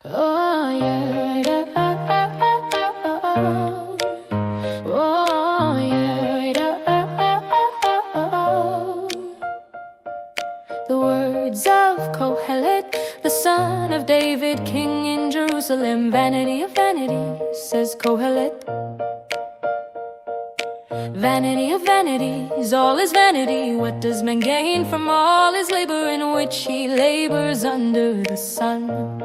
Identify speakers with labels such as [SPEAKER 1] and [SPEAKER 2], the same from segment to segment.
[SPEAKER 1] Oh yeah, da, da, da, da, da. Oh yeah, da, da, da, da. The words of Kohellet, the son of David, king in Jerusalem. Vanity of vanities, says Kohellet. Vanity of vanities, all is vanity. What does man gain from all his labor in which he labors under the sun?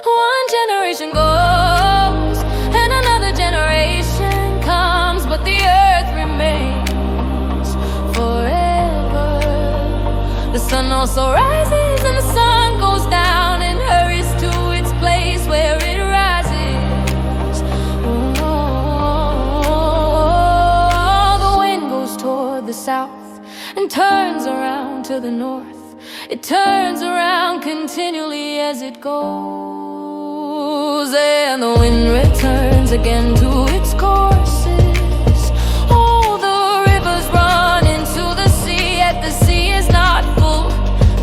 [SPEAKER 1] One generation goes and another generation comes, but the earth remains forever. The sun also rises and the sun goes down and hurries to its place where it rises. Oh, the wind goes toward the south and turns around to the north. It turns around continually as it goes, and the wind returns again to its courses. Oh, the rivers run into the sea, yet the sea is not full.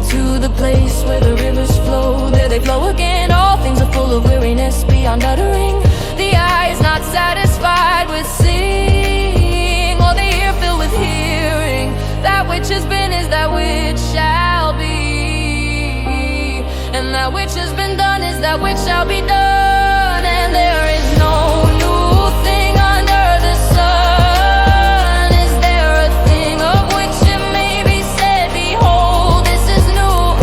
[SPEAKER 1] To the place where the rivers flow, there they flow again. All things are full of weariness beyond uttering. The eye is not satisfied with seeing, or the ear filled with hearing. That which has been is that which shall be, and that which has been done is that which shall be done. And there is no new thing under the sun. Is there a thing of which it may be said, behold, this is new?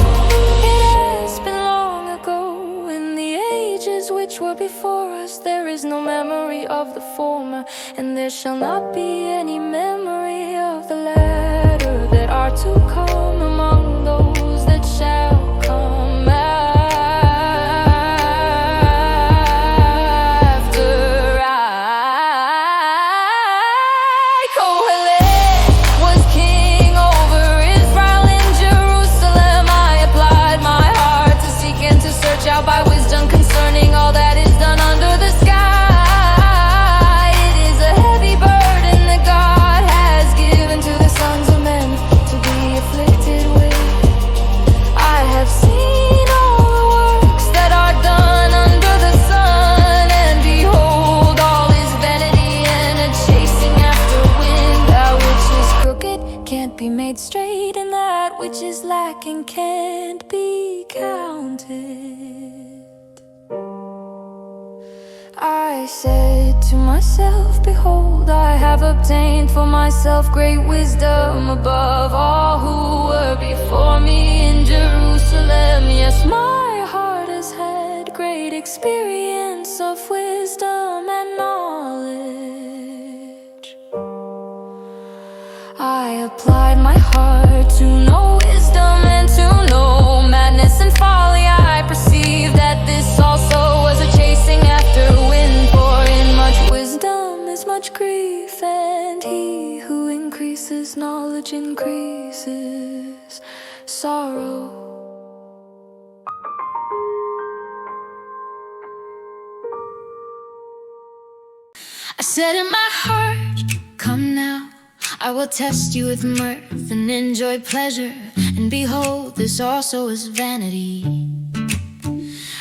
[SPEAKER 1] It has been long ago, in the ages which were before us. There is no memory of the former, and there shall not be any memory of the latter that are to come among those that shall come after I. Kohellet was king over Israel in Jerusalem. I applied my heart to seek and to search out by wisdom concerning all that is done under the sky. It is a heavy burden that God has given to the sons of men to be afflicted with. I have seen all the works that are done under the sun, and behold, all is vanity and a chasing after wind. That which is crooked can't be made straight, and that which is lacking can't be counted. I said to myself, behold, I have obtained for myself great wisdom above all who were before me in Jerusalem. Yes, my heart has had great experience of wisdom and knowledge. I applied my heart to know wisdom and to know madness and folly. I perceived that this also was a chasing after wind, for in much wisdom is much grief, and he who increases knowledge increases sorrow. I said in my heart, come now, I will test you with mirth and enjoy pleasure, and behold, this also is vanity.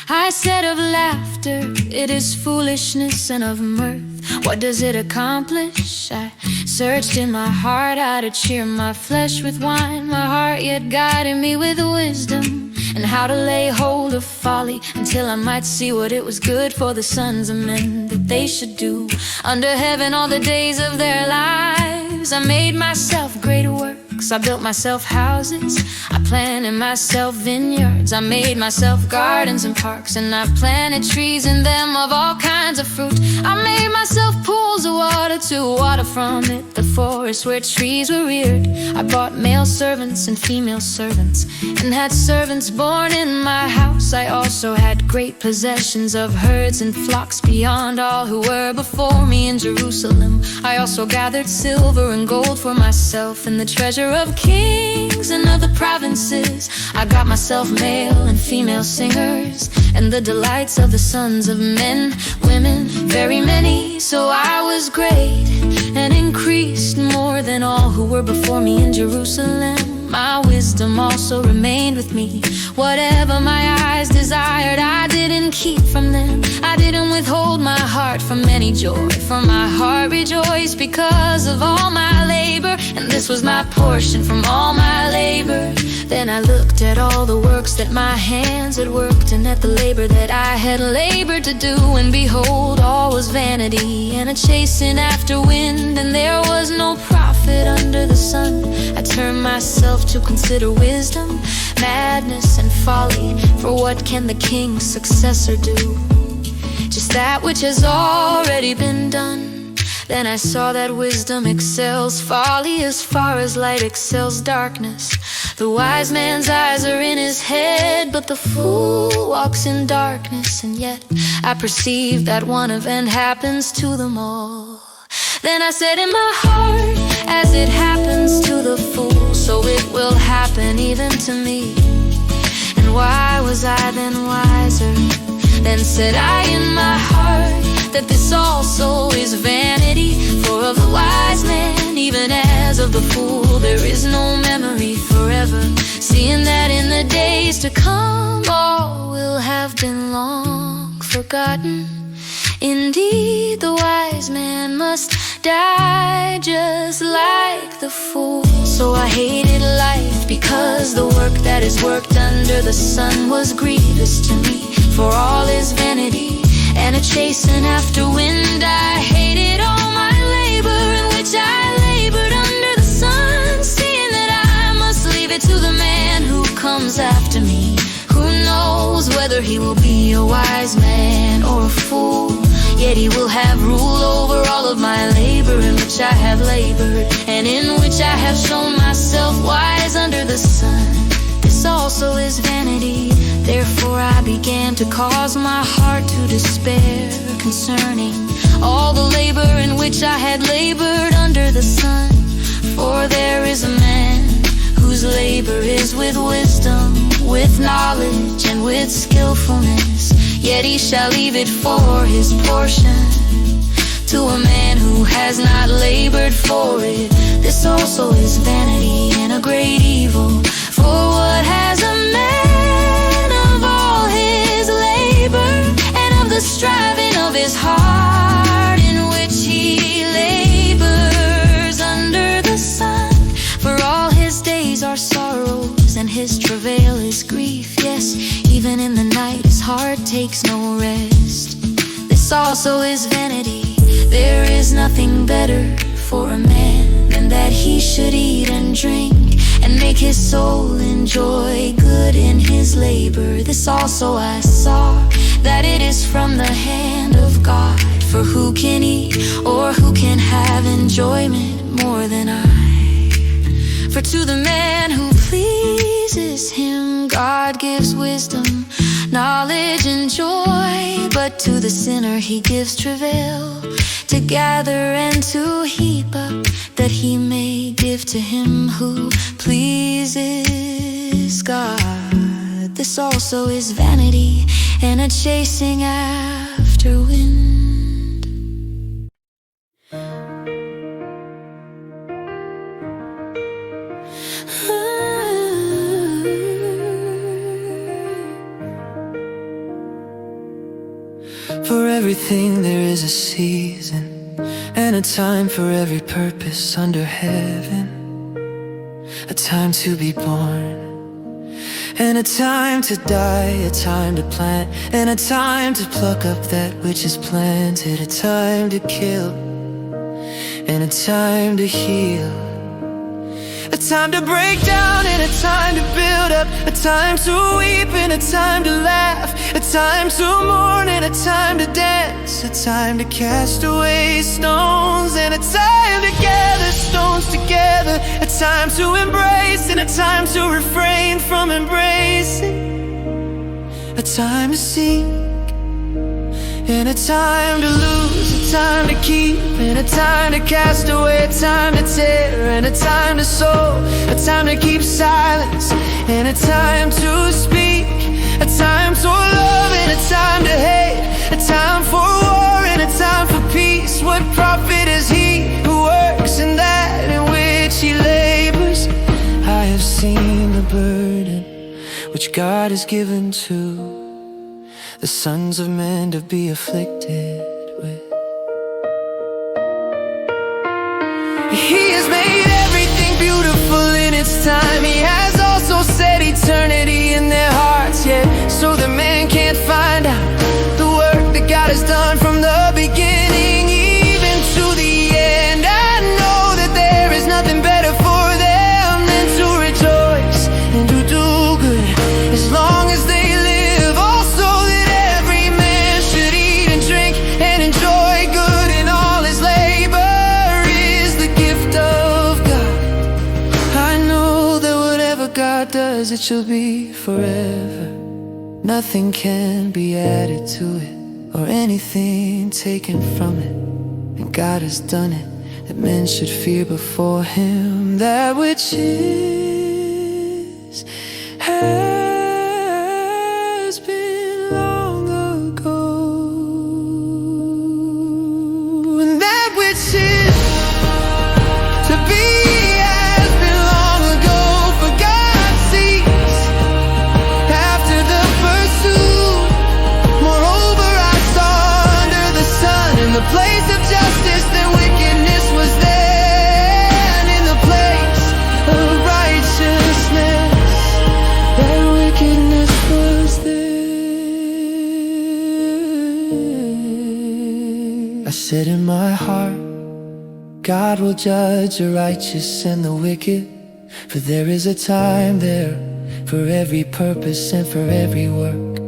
[SPEAKER 1] I said of laughter, it is foolishness, and of mirth, what does it accomplish? I searched in my heart how to cheer my flesh with wine. My heart yet guided me with wisdom, and how to lay hold of folly, until I might see what it was good for the sons of men that they should do under heaven all the days of their lives. I made myself great works, I built myself houses, I planted myself vineyards, I made myself gardens and parks, and I planted trees in them of all kinds of fruit. I made myself pools of water to water from it, the forest where trees were reared. I bought male servants and female servants, and had servants born in my house. I also had great possessions of herds and flocks beyond all who were before me in Jerusalem. I also gathered silver and gold for myself, and the treasure of kings and of the provinces. I got myself male and female singers, and the delights of the sons of men, women, very many. So I was great and increased more than all who were before me in Jerusalem. My wisdom also remained with me. Whatever my eyes desired, I did in keep from them. I didn't withhold my heart from any joy, for my heart rejoiced because of all my labor, and this was my portion from all my labor. Then I looked at all the works that my hands had worked, and at the labor that I had labored to do, and behold, all was vanity and a chasing after wind, and there was no profit under the sun. I turned myself to consider wisdom, madness, and folly, for what can the king's successor do? Just that which has already been done. Then I saw that wisdom excels folly as far as light excels darkness. The wise man's eyes are in his head, but the fool walks in darkness. And yet I perceive that one event happens to them all. Then I said in my heart, as it happens to the fool, so it will happen even to me. And why was I then wiser? Then said I in my heart, that this also is vanity. For of the wise man, even as of the fool, there is no memory forever, seeing that in the days to come all will have been long forgotten. Indeed, the wise man must die just like the fool. So I hated life, because the work that is worked under the sun was grievous to me. For all is vanity and a chasing after wind. I hated all my labor in which I labored under the sun, seeing that I must leave it to the man who comes after me. Who knows whether he will be a wise man or a fool? Yet he will have rule over all of my labor in which I have labored, and in which I have shown myself wise under the sun. This also is vanity. Therefore I began to cause my heart to despair concerning all the labor in which I had labored under the sun. For there is a man whose labor is with wisdom, with knowledge, and with skillfulness, yet he shall leave it for his portion to a man who has not labored for it. This also is vanity and a great evil. For what has a man of all his labor, and of the striving of his heart in which he labors under the sun? For all his days are sorrows, and his travail is grief. Yes, even in the night his heart takes no rest. This also is vanity. There is nothing better for a man than that he should eat and drink, and make his soul enjoy good in his labor. This also I saw, that it is from the hand of God. For who can eat, or who can have enjoyment more than I? For to the man who pleases him, God gives wisdom, knowledge, and joy. But to the sinner he gives travail, to gather and to heap up, that he may give to him who pleases God. This also is vanity and a chasing after wind.
[SPEAKER 2] For everything there is a season, and a time for every purpose under heaven. A time to be born, and a time to die. A time to plant, and a time to pluck up that which is planted. A time to kill, and a time to heal. A time to break down, and a time to build up. A time to weep, and a time to laugh. A time to mourn, and a time to dance. A time to cast away stones, and a time to gather stones together. A time to embrace, and a time to refrain from embracing. A time to seek, and a time to lose. A time to keep, and a time to cast away. A time to tear, and a time to sow. A time to keep silence, and a time to speak. A time to love, and a time to hate. A time for war, and a time for peace. What profit is he who works in that in which he labors? I have seen the burden which God has given to the sons of men to be afflicted with. He has made everything beautiful in its time. He has also set eternity in their hearts, yet so that man can't find out the work that God has done from the beginning even to the end. I know that there is nothing better for them than to rejoice and to do good as long as they live. Also that every man should eat and drink and enjoy good in all his labor is the gift of God. I know that whatever God does, it shall be forever. Nothing can be added to it or anything taken from it. And God has done it, that men should fear before Him. That which is has been long ago, and that which is to be has been long ago. For God sees after the pursuit. Moreover, I saw under the sun in the place of justice that wickedness was there, and in the place of righteousness that wickedness was there. I said in my heart, God will judge the righteous and the wicked, for there is a time there for every purpose and for every work.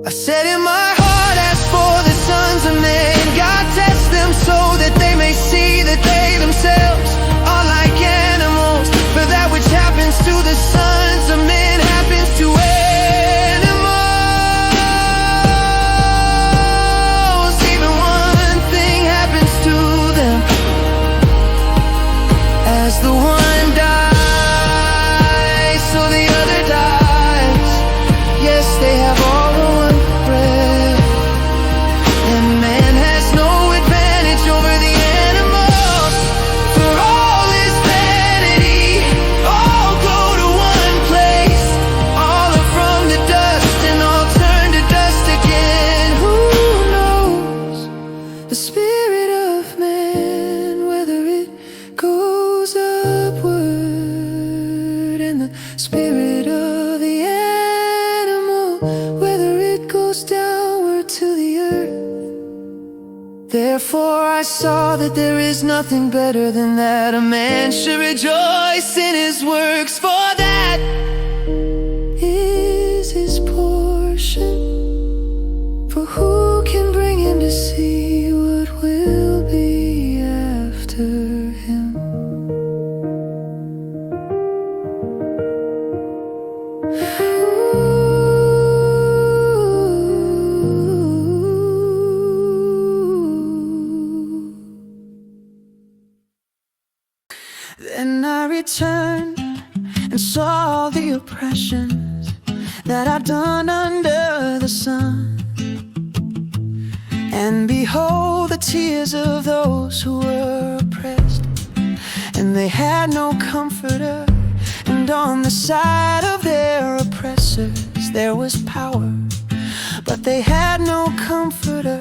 [SPEAKER 2] I said in my heart, as for the sons of men, God tests them so that they may see that they themselves are like animals. For that which happens to the sons of men happens to animals. Even one thing happens to them. As the one dies, so the other dies. Yes, they have all one breath, and man has no advantage over the animals. For all is vanity, all go to one place. All are from the dust, and all turn to dust again. Who knows the spirit of man, whether it goes upward, and the spirit of the animal, whether it goes downward to the earth? Therefore I saw that there is nothing better than that a man should rejoice in his works, for that is his portion. For who can bring him to see what will be after him? Then I returned and saw the oppressions that I'd done under the sun. And behold, the tears of those who were oppressed, and they had no comforter. And on the side of their oppressors there was power, but they had no comforter.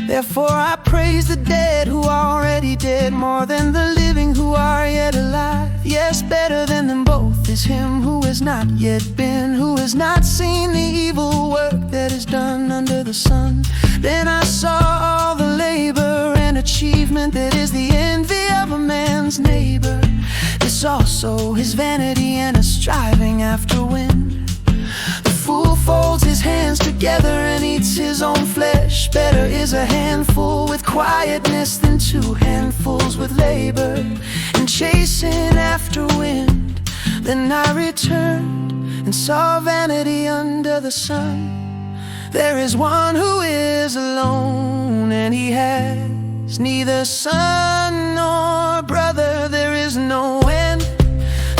[SPEAKER 2] Therefore I praise the dead who are already dead, more than the living who are yet alive. Yes, better than them both is him who has not yet been, who has not seen the evil work that is done under the sun. Then I saw all the labor and achievement that is the envy of a man's neighbor. This also is vanity and a striving after wind. The fool folds his hands together and eats his own flesh. Better is a handful with quietness than two handfuls with labor and chasing after wind. Then I returned and saw vanity under the sun. There is one who is alone, and he has neither son nor brother. There is no end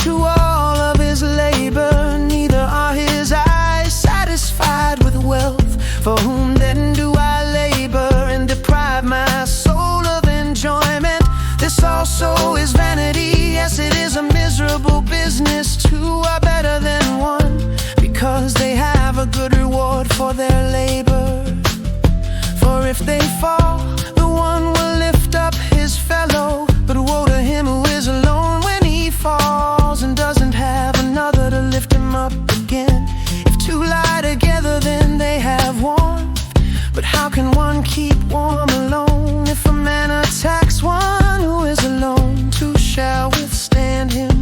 [SPEAKER 2] to all of his labor, neither are his eyes satisfied with wealth. For whom then do I labor and deprive my soul of enjoyment? This also is vanity. Yes, it is a miserable business. Two are better than one, because they have a good reward for their labor. if they fall, the one will lift up his fellow. But woe to him who is alone when he falls and doesn't have another to lift him up again. If two lie together, then they have warmth, but how can one keep warm alone? If a man attacks one who is alone, two shall withstand him,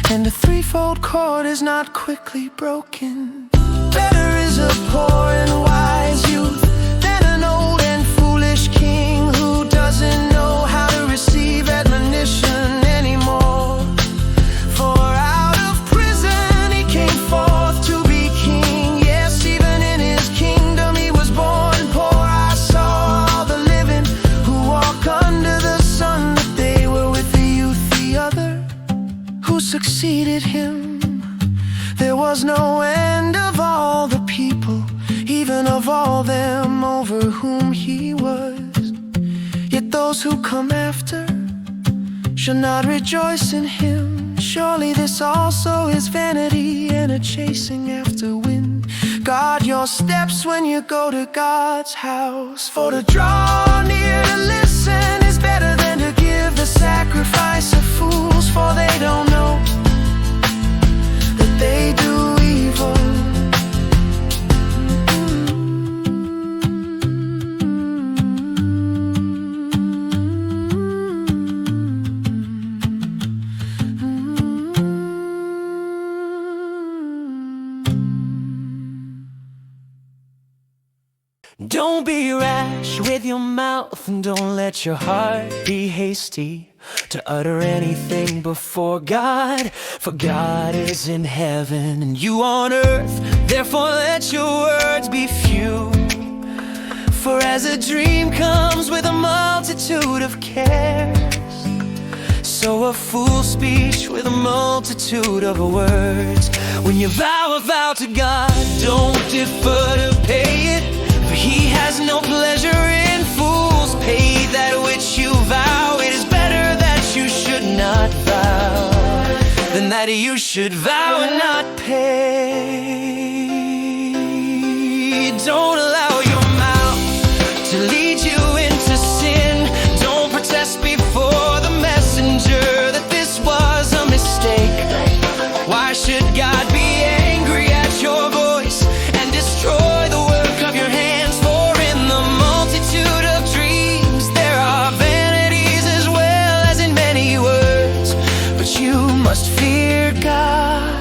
[SPEAKER 2] and a threefold cord is not quickly broken. Better is a poor and wise youth than an old and foolish king who doesn't know how to receive admonition anymore. For out of prison he came forth to be king. Yes, even in his kingdom he was born poor. I saw all the living who walk under the sun, but they were with the youth, the other who succeeded him. There was no end of all the people, even of all them over whom he was. Yet those who come after shall not rejoice in him. Surely this also is vanity and a chasing after wind. Guard your steps when you go to God's house, for to draw near to listen is better than to give the sacrifice of fools. For they don't know that they do evil. Don't be rash with your mouth, and don't let your heart be hasty to utter anything before God. For God is in heaven and you on earth, therefore let your words be few. For as a dream comes with a multitude of cares, so a fool's speech with a multitude of words. When you vow a vow to God, don't defer to pay it, for he has no pleasure in fools. Pay that which you vow. It is better that you should not vow than that you should vow and not pay. Don't allow your mouth to lead you into sin. Don't protest before the messenger that this was a mistake. Why should God be angry at your voice and destroy the work of your hands? For in the multitude of dreams there are vanities as well as in many words. But you must fear God.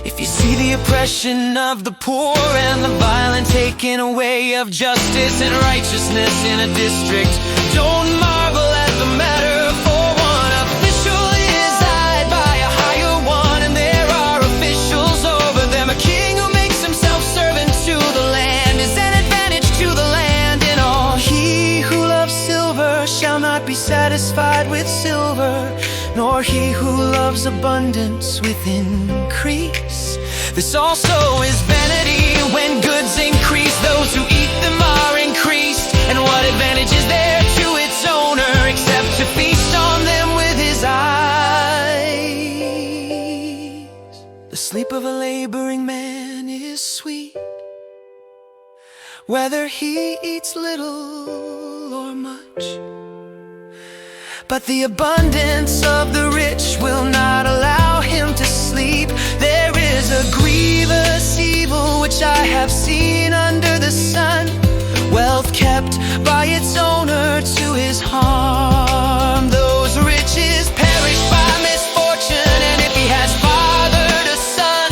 [SPEAKER 2] If you see the oppression of the poor and the violent taking away of justice and righteousness in a district, don't marvel at the matter. For one official is eyed by a higher one, and there are officials over them. A king who makes himself servant to the land is an advantage to the land. And all he who loves silver shall not be satisfied with silver, nor he who loves abundance with increase. This also is vanity. When goods increase, those who eat them are increased. And what advantage is there to its owner except to feast on them with his eyes? The sleep of a laboring man is sweet, whether he eats little or much. But the abundance of the rich will not allow him to sleep. There is a grievous evil which I have seen under the sun, wealth kept by its owner to his harm. Those riches perish by misfortune, and if he has fathered a son,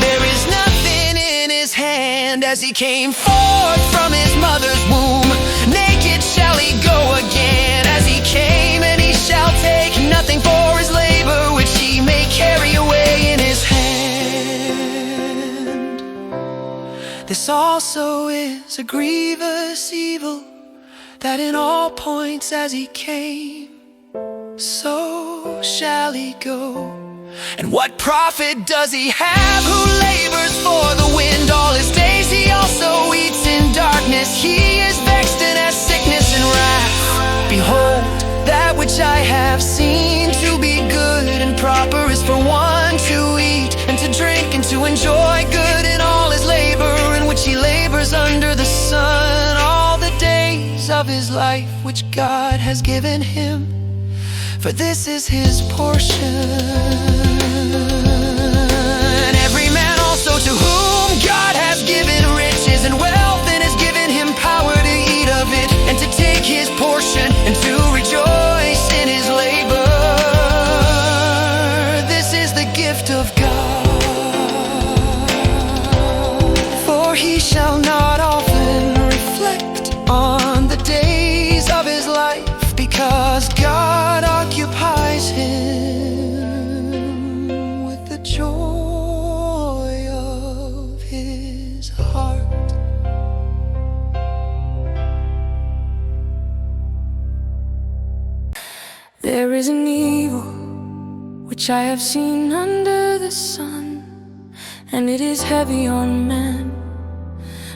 [SPEAKER 2] there is nothing in his hand. As he came forth from his mother's womb, naked shall he go again. As he came, and he shall take nothing for his labor, which he may carry away in his hand. This also is a grievous evil, that in all points as he came, so shall he go. And what profit does he have who labors for the wind? All his days he also eats in darkness. He is vexed and has sickness and wrath. Behold, that which I have seen to be good and proper is for one to eat and to drink and to enjoy good in all his labor, in which he labors under the sun all the day. his life which God has given him, for this is his portion. Every man also to whom God has given riches and wealth, and has given him power to eat of it, and to take his portion, and to rejoice in his labor. This is the gift of God. For he shall not often reflect on the days of his life, because God occupies him with the joy of his heart.
[SPEAKER 3] There is an evil which I have seen under the sun, and it is heavy on man,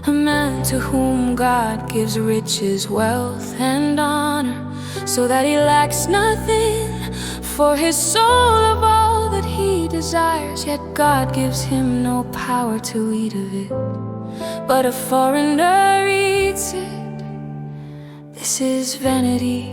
[SPEAKER 3] a man to whom God gives riches, wealth, and honor, so that he lacks nothing for his soul of all that he desires. Yet God gives him no power to eat of it, but a foreigner eats it. This is vanity,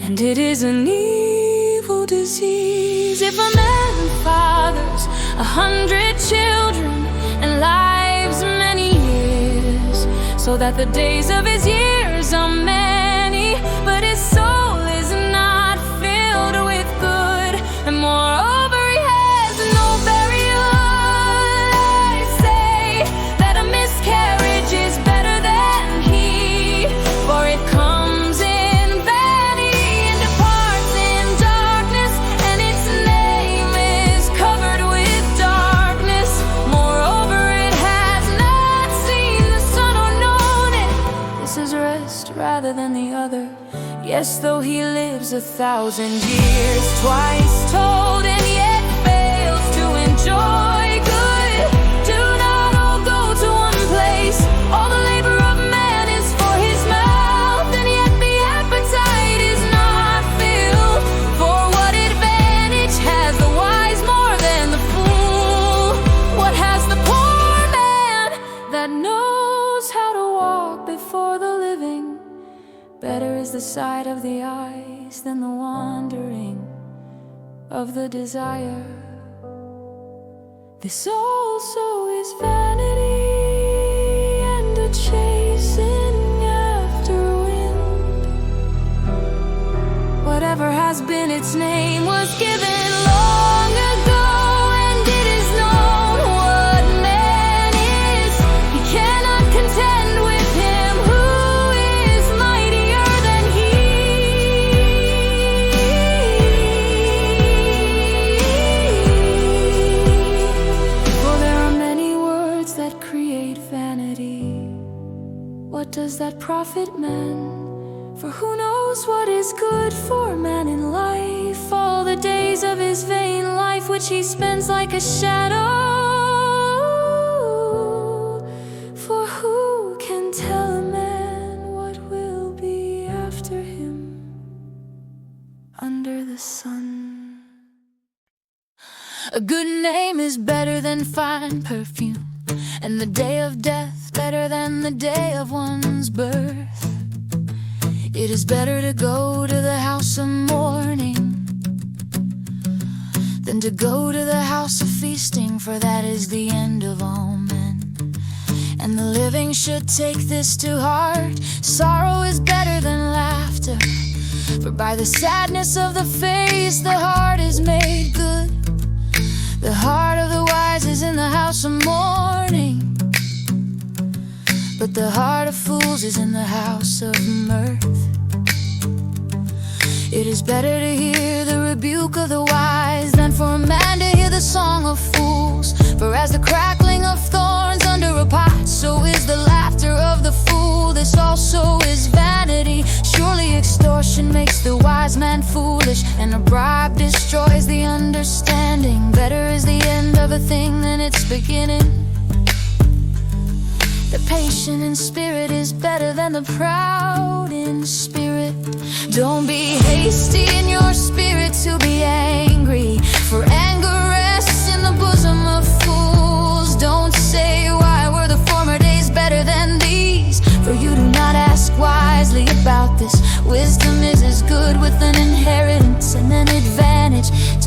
[SPEAKER 3] and it is an evil disease. If a man fathers 100 children and lives many years, so that the days of his years are many, but his soul is not filled with good, and moreover he has no burial, I say that a miscarriage is better than he, for it comes in vanity and departs in darkness, and its name is covered with darkness. Moreover it has not seen the sun or known it. This is rest rather than the other. Yes, though he lives 1,000 years, twice told, and yet fails to enjoy good. Do not all go to one place. All the labor of man is for his mouth, and yet the appetite is not filled. For what advantage has the wise more than the fool? What has the poor man that knows how to walk before the living? Better is the sight of the eyes than the wandering of the desire. This also is vanity and a chasing after wind. Whatever has been its name was given long ago, and it is known what man is. He cannot contend with him who is mightier than he. For there are many words that create vanity. What does that profit man? For who knows what is good for man in life? All the days of his vain life which he spends like a shadow. For who can tell a man what will be after him under the sun? A good name is better than fine perfume, and the day of death better than the day of one's birth. It is better to go to the house of mourning than to go to the house of feasting, for that is the end of all men. And the living should take this to heart: sorrow is better than laughter, for by the sadness of the face the heart is made good. The heart of the wise is in the house of mourning, but the heart of fools is in the house of mirth. It is better to hear the rebuke of the wise than for a man to hear the song of fools. For as the crackling of thorns under a pot, so is the laughter of the fool. This also is vanity. Surely extortion makes the wise man foolish, and a bribe destroys the understanding. Better is the end of a thing than its beginning. The patient in spirit is better than the proud in spirit. Don't be hasty in your spirit to be angry, for anger rests in the bosom of fools. Don't say, why were the former days better than these? For you do not ask wisely,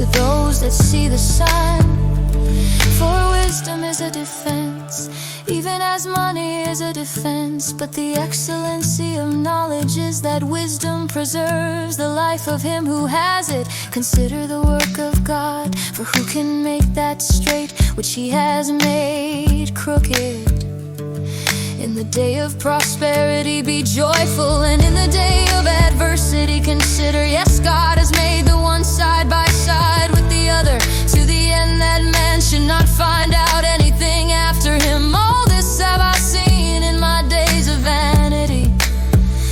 [SPEAKER 1] to those that see the sun. For wisdom is a defense, even as money is a defense. But the excellency of knowledge is that wisdom preserves the life of him who has it. Consider the work of God, for who can make that straight which he has made crooked? In the day of prosperity be joyful, and in the day of adversity consider, yes, God has made the one side by side with the other, to the end that man should not find out anything after him. All this have I seen in my days of vanity.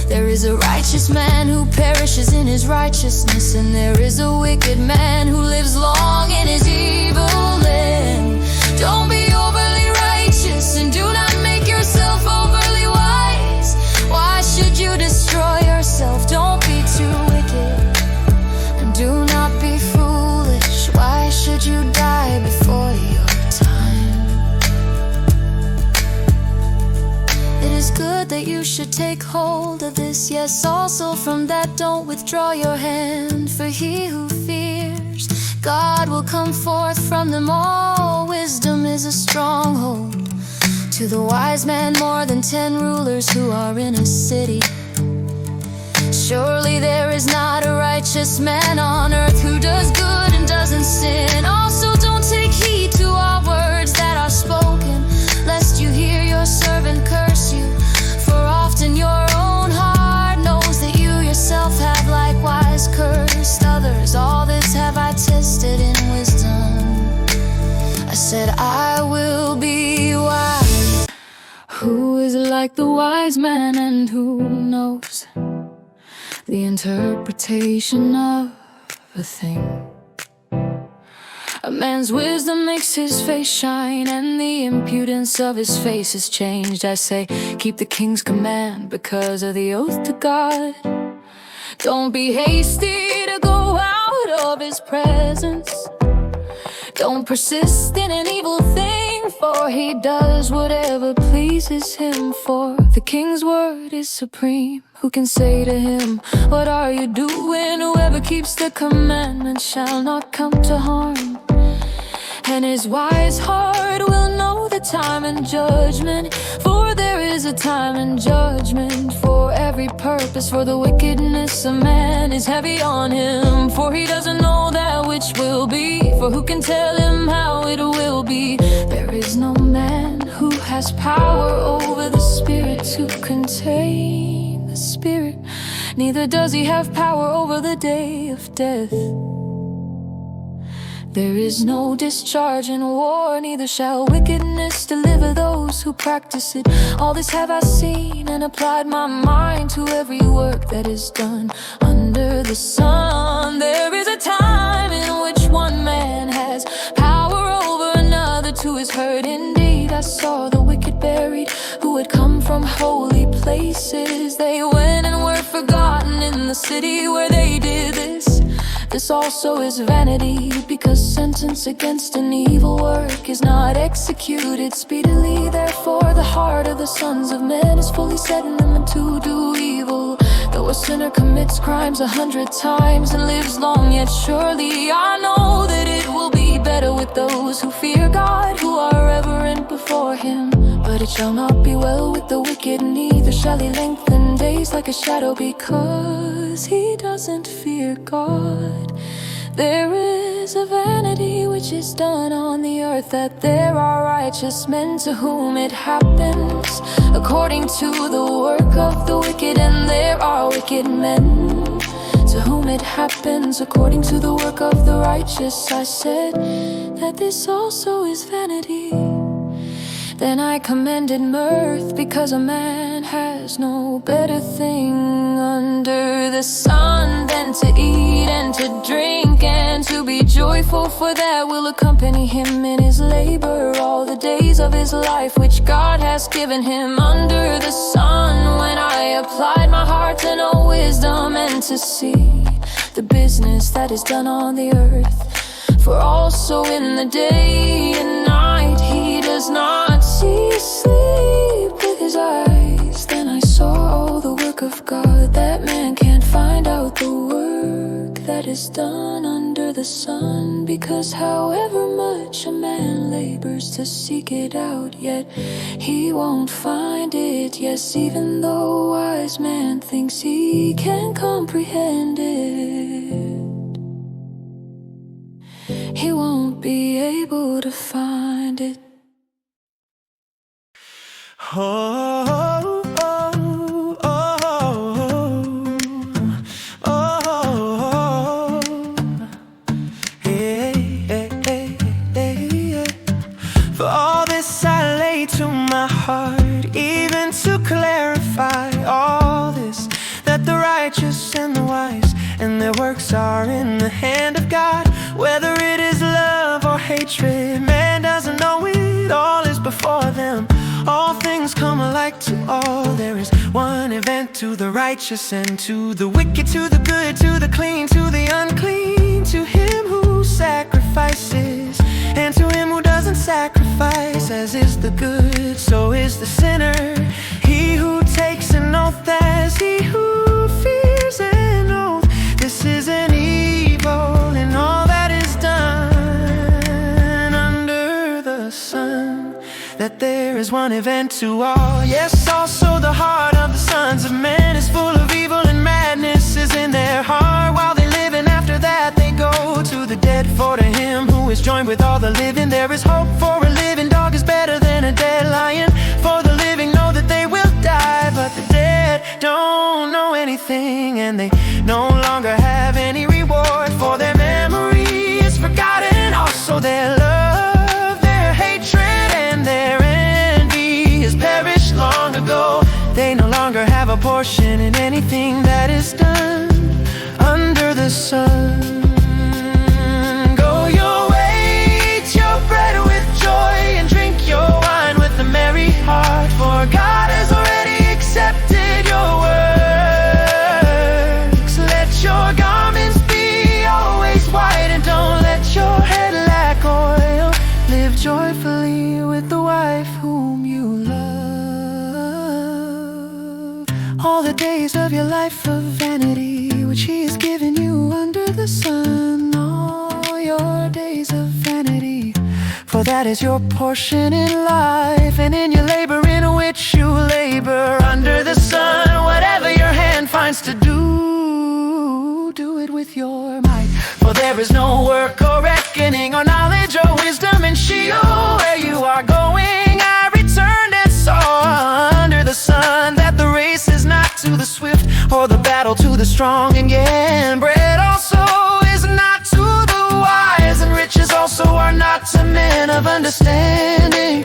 [SPEAKER 1] There is a righteous man who perishes in his righteousness, and there is a wicked man who lives long in his evil end. Don't be overly righteous, and do not make yourself overly wise. Why should you destroy yourself? Don't be too wicked, and do not be foolish. Why should you die before your time? It is good that you should take hold of this, yes, also from that don't withdraw your hand. For he who fears God will come forth from them all. Wisdom is a stronghold to the wise man, more than 10 rulers who are in a city. Surely there is not a righteous man on earth who does good and doesn't sin. Also don't take heed to all words that are spoken, lest you hear your servant curse you. For often your own heart knows that you yourself have likewise cursed others. All this have I tested in wisdom. I said I will be wise. Who is like the wise man, and who knows the interpretation of a thing? A man's wisdom makes his face shine, and the impudence of his face is changed. I say, keep the king's command because of the oath to God. Don't be hasty to go out of his presence. Don't persist in an evil thing, for he does whatever pleases him. For the king's word is supreme. Who can say to him, what are you doing? Whoever keeps the commandment shall not come to harm. And his wise heart will know the time and judgment. For there is a time and judgment for every purpose. For the wickedness of man is heavy on him, for he doesn't know that which will be. For who can tell him how it will be? There is no man who has power over the spirit to contain the spirit, neither does he have power over the day of death. There is no discharge in war, neither shall wickedness deliver those who practice it. All this have I seen, and applied my mind to every work that is done under the sun. There is a time in which one man has power over another to his hurt. Indeed, I saw the wicked buried, who had come from holy places. They went and were forgotten in the city where they did this. This also is vanity, because sentence against an evil work is not executed speedily. Therefore the heart of the sons of men is fully set in them to do evil. Though a sinner commits crimes 100 times and lives long, yet surely I know that it will be better with those who fear God, who are reverent before him. But it shall not be well with the wicked, neither shall he lengthen days like a shadow, because he doesn't fear God. There is a vanity which is done on the earth, that there are righteous men to whom it happens according to the work of the wicked, and there are wicked men to whom it happens according to the work of the righteous. I said that this also is vanity. Then I commended mirth, because a man has no better thing under the sun than to eat and to drink and to be joyful, for that will accompany him in his labor all the days of his life which God has given him under the sun. When I applied my heart to know wisdom and to see the business that is done on the earth, for also in the day and night he does not sleep with his eyes. Then I saw all the work of God, that man can't find out the work that is done under the
[SPEAKER 3] the sun, because however much a man labors to seek it out, yet he won't find it. Yes, even though a wise man thinks he can comprehend it, he won't be able to find it.
[SPEAKER 2] Oh, oh, oh, oh, hey, hey, hey, hey. For all this I lay to my heart, even to clarify all this, that the righteous and the wise and their works are in the hand of God. Whether it is love or hatred, man doesn't know it, all is before them. All things come alike to all. There is one event to the righteous and to the wicked, to the good, to the clean, to the unclean, to him who sacrifices and to him who doesn't sacrifice. As is the good, so is the sinner. He who takes an oath as he who fears an oath. This is an evil in all that is done under the sun, that there is one event to all. Yes, also the heart of the sons of men is full of evil, and madness is in their heart while they live, and after that they go to the dead. For to him who is joined with all the living, there is hope. For a living dog is better than a dead lion. For the living know that they will die, but the dead don't know anything, and they no longer have any reward. For their memory is forgotten, also their love, their hatred, and their envy has perished long ago. They no longer have a portion in anything that is done under the sun. Go your way, eat your bread with joy, and drink your wine with a merry heart. For God has already accepted your works. Let your garments be always white, and don't let your head lack oil. Live joyfully with the wife whom you love. All the days of your life of vanity, which he has given you under the sun. All your days of vanity, for that is your portion in life, and in your labor in which you labor under the sun. Whatever your hand finds to do, do it with your might. For there is no work or reckoning or knowledge or wisdom in Sheol, where you are going. I returned and saw under the sun that the race is not to the swift, or the battle to the strong. And yet bread also is not to the wise, and riches also are not to men of understanding,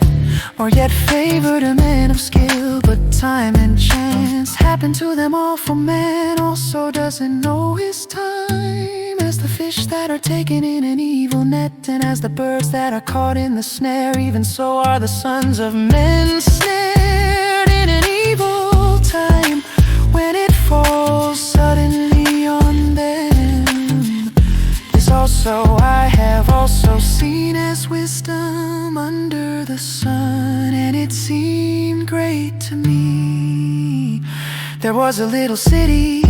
[SPEAKER 2] or yet favor to men of skill. But time and chance happen to them all, for man also doesn't know his time. As the fish that are taken in an evil net, and as the birds that are caught in the snare, even so are the sons of men snared in an evil time, when it falls suddenly on them. This also I have also seen as wisdom under the sun, and it seemed great to me. There was a little city,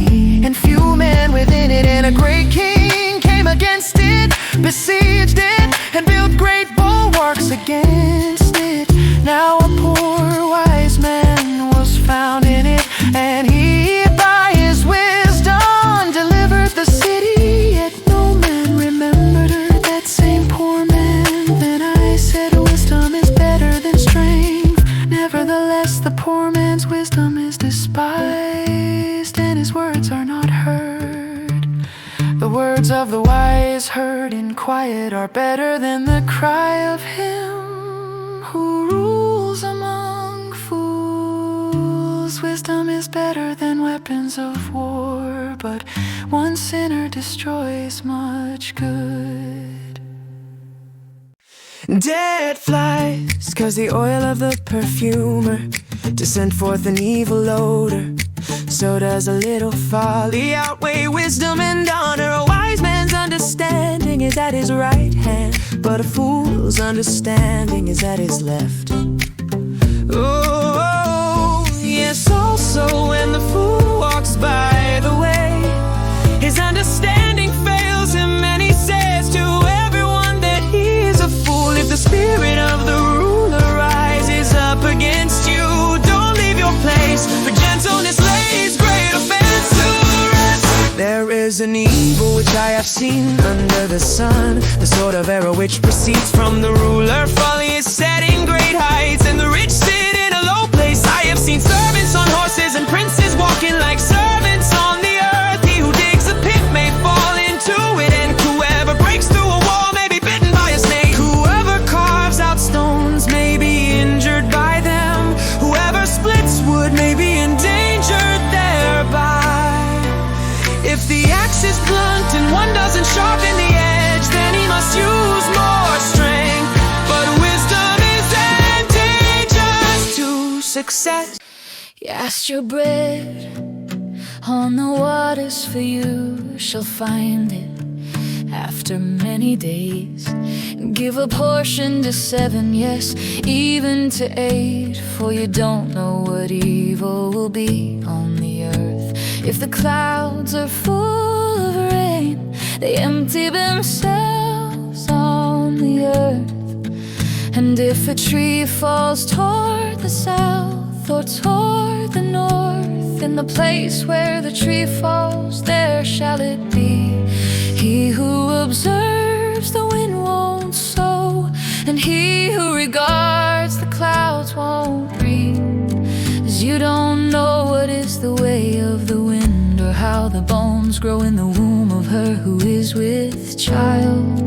[SPEAKER 2] and few men within it, and a great king came against it, besieged it, and built great bulwarks against it. Now a poor wise man was found in it, and he by his wisdom delivered the city. Yet no man remembered her, that same poor man. Then I said, wisdom is better than strength. Nevertheless the poor man's wisdom is despised, and his words are not heard. The words of the wise heard in quiet are better than the cry of him who rules among fools. Wisdom is better than weapons of war, but one sinner destroys much good. Dead flies cause the oil of the perfumer to send forth an evil odor. So does a little folly outweigh wisdom and honor. A wise man's understanding is at his right hand, but a fool's understanding is at his left. Oh, yes, also when the fool walks by the way, his understanding fails him, and he says, is an evil which I have seen under the sun, the sort of error which proceeds from the ruler. Folly is set in great heights, and the rich sit in a low place. I have seen servants on horses and princes walking like servants on the earth. He who digs a pit may fall into it, and whoever breaks through a wall may be bitten by a snake. Whoever carves out stones may be injured by them. Whoever splits wood may be endangered thereby. If the axe is blunt and one doesn't sharpen the edge, then he must use more strength. But wisdom is advantageous to success.
[SPEAKER 3] Cast your bread on the waters, for you shall find it after many days. Give a portion to 7, yes, even to 8, for you don't know what evil will be on the earth. If the clouds are full of rain, they empty themselves on the earth. And if a tree falls toward the south or toward the north, in the place where the tree falls, there shall it be. He who observes the wind won't sow, and he who regards the clouds won't reap. 'Cause you don't know what is the way of the wind, or how the bones grow in the womb of her who is with child.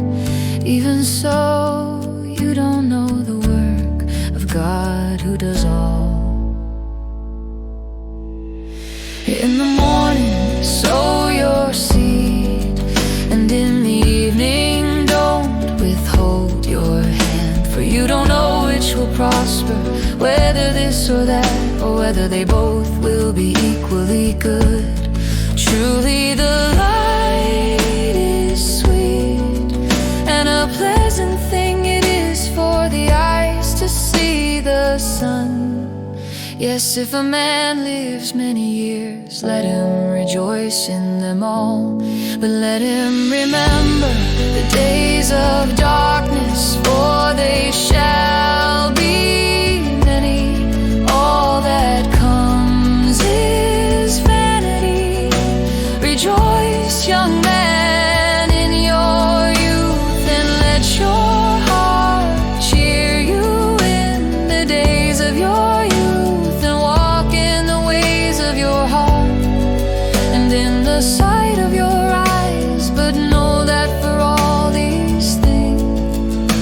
[SPEAKER 3] Even so, you don't know the work of God who does all. In the morning, sow your seed, and in the evening, don't withhold your hand. For you don't know which will prosper, whether this or that, or whether they both will be equally good. Truly the light is sweet, and a pleasant thing it is for the eyes to see the sun. Yes, if a man lives many years, let him rejoice in them all. But let him remember the days of darkness, for they shall be many. All that comes is vanity. Rejoice, young man, in your youth, and let your heart cheer you in the days of your youth. The sight of your eyes, but know that for all these things,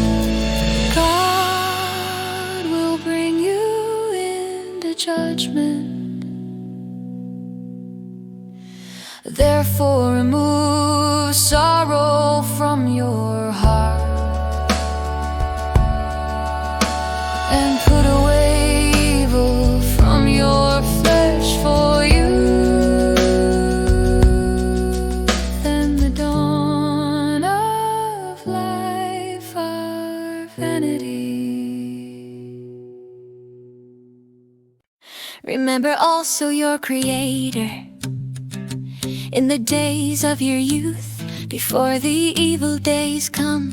[SPEAKER 3] God will bring you into judgment. Therefore remove sorrow from your heart, and put away evil from your flesh, for you remember also your Creator in the days of your youth, before the evil days come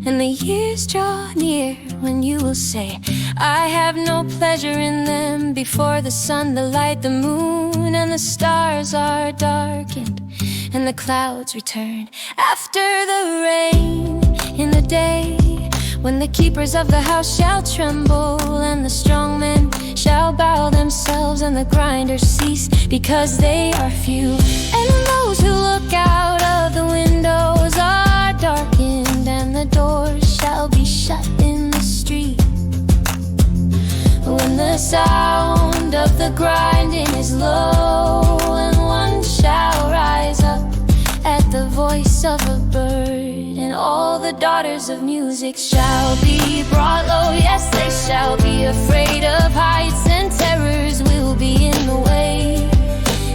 [SPEAKER 3] and the years draw near, when you will say, I have no pleasure in them. Before the sun, the light, the moon, and the stars are darkened, and the clouds return after the rain. In the day when the keepers of the house shall tremble, and the strong men shall bow themselves, and the grinders cease, because they are few. And those who look out of the windows are darkened, and the doors shall be shut in the street. When the sound of the grinding is low, and one shall rise up at the voice of a bird, and all the daughters of music shall be brought low. Yes, they shall be afraid of heights, and terrors will be in the way.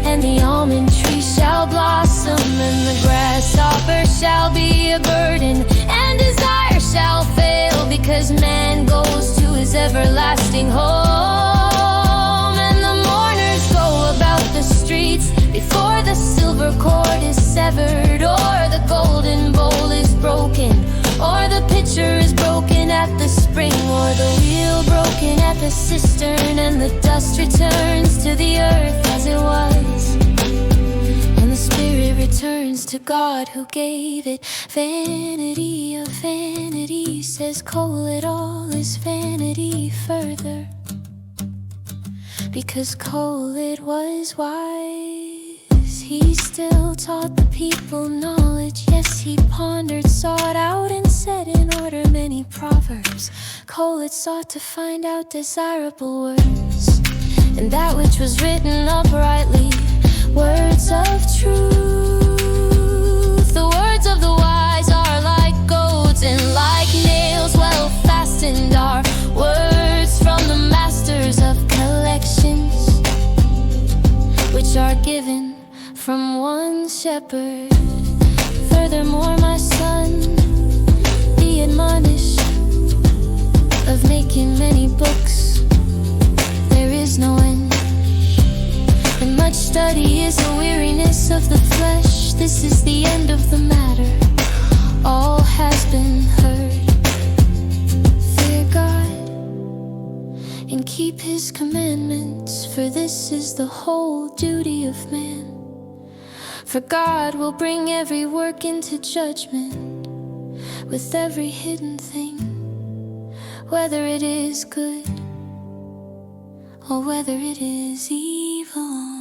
[SPEAKER 3] And the almond tree shall blossom, and the grasshopper shall be a burden, and desire shall fail, because man goes to his everlasting home. And the mourners go about the streets before the silver cord is severed, or the golden bowl is broken, or the pitcher is broken at the spring, or the wheel broken at the cistern, and the dust returns to the earth as it was, and the spirit returns returns to God who gave it. Vanity of vanity, says Kohellet, all is vanity further. Because Kohellet was wise, he still taught the people knowledge. Yes, he pondered, sought out, and set in order many proverbs. Kohellet sought to find out desirable words, and that which was written uprightly, words of truth. The words of the wise are like goads, and like nails well fastened are words from the masters of collections, which are given from one shepherd. Furthermore, my son, be admonished of making many books. There is no end, and much study is a weariness of the flesh. This is the end of the matter, all has been heard. Fear God and keep his commandments, for this is the whole duty of man. For God will bring every work into judgment, with every hidden thing, whether it is good or whether it is evil.